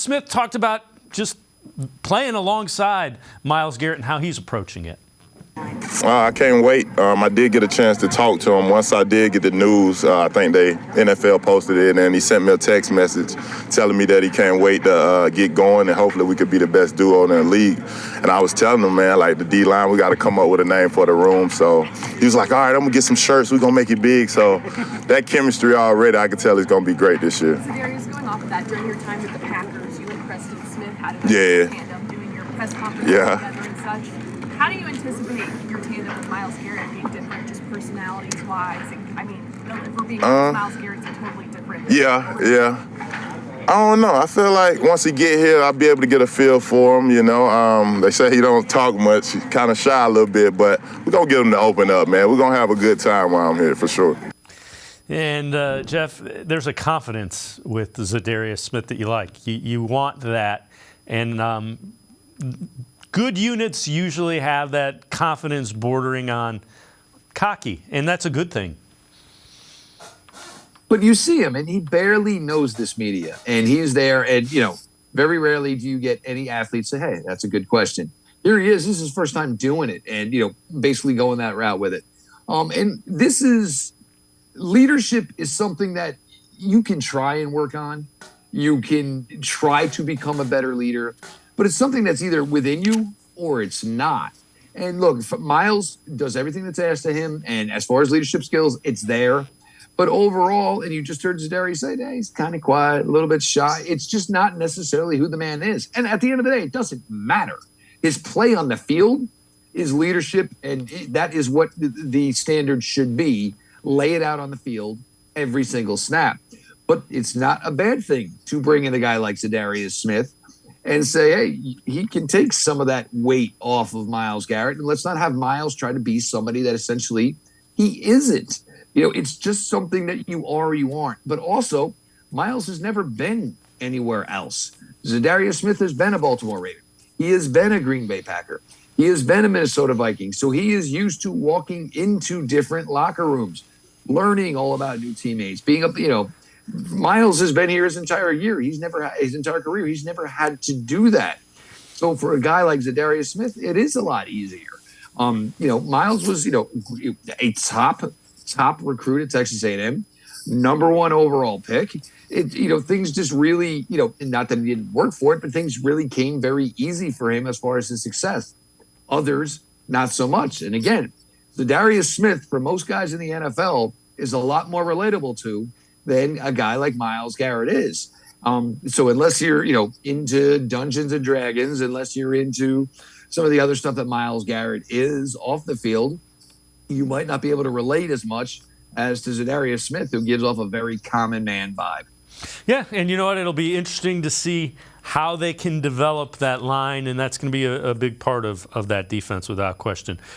Smith talked about just playing alongside Myles Garrett and how he's approaching it. I can't wait. I did get a chance to talk to him. Once I did get the news, I think NFL posted it, and he sent me a text message telling me that he can't wait to get going, and hopefully we could be the best duo in the league. And I was telling him, man, like the D-line, we got to come up with a name for the room. So he was like, all right, I'm going to get some shirts. We're going to make it big. So that chemistry already, I can tell it's going to be great this year. Za'Darius, going off of that, during your time with the Packers, you and Preston Smith had a tandem doing your press conference together and such. How do you anticipate your tandem with Myles Garrett being different, just personalities-wise? I mean, if we're being honest, Myles Garrett's a totally different. Yeah. I don't know. I feel like once he get here, I'll be able to get a feel for him, you know. They say he don't talk much. He's kind of shy a little bit, but we're going to get him to open up, man. We're going to have a good time while I'm here, for sure. And, Jeff, there's a confidence with Za'Darius Smith that you like. You want that. And good units usually have that confidence bordering on cocky, and that's a good thing. But you see him, and he barely knows this media, and he's there, and, you know, very rarely do you get any athlete say, hey, that's a good question. Here he is. This is his first time doing it, and, you know, basically going that route with it. And this is leadership is something that you can try and work on. You can try to become a better leader, but it's something that's either within you or it's not. And look, Myles does everything that's asked of him, and as far as leadership skills, it's there. But overall, and you just heard Za'Darius say, hey, he's kind of quiet, a little bit shy. It's just not necessarily who the man is. And at the end of the day, it doesn't matter. His play on the field is leadership, and that is what the standard should be. Lay it out on the field every single snap. But it's not a bad thing to bring in a guy like Za'Darius Smith and say, hey, he can take some of that weight off of Myles Garrett, and let's not have Myles try to be somebody that essentially he isn't. You know, it's just something that you are or you aren't. But also, Myles has never been anywhere else. Za'Darius Smith has been a Baltimore Raven. He has been a Green Bay Packer. He has been a Minnesota Viking. So he is used to walking into different locker rooms, learning all about new teammates, being up, you know, Myles has been here his entire year. His entire career. He's never had to do that. So for a guy like Za'Darius Smith, it is a lot easier. You know, Myles was, you know, a top recruit at Texas A&M, #1 overall pick. You know, things just really, you know, not that he didn't work for it, but things really came very easy for him as far as his success. Others, not so much. And again, Za'Darius Smith, for most guys in the NFL, is a lot more relatable to than a guy like Myles Garrett is. So unless you're, you know, into Dungeons and Dragons, unless you're into some of the other stuff that Myles Garrett is off the field, you might not be able to relate as much as to Za'Darius Smith, who gives off a very common man vibe. Yeah, and you know what? It'll be interesting to see how they can develop that line, and that's going to be a big part of that defense without question.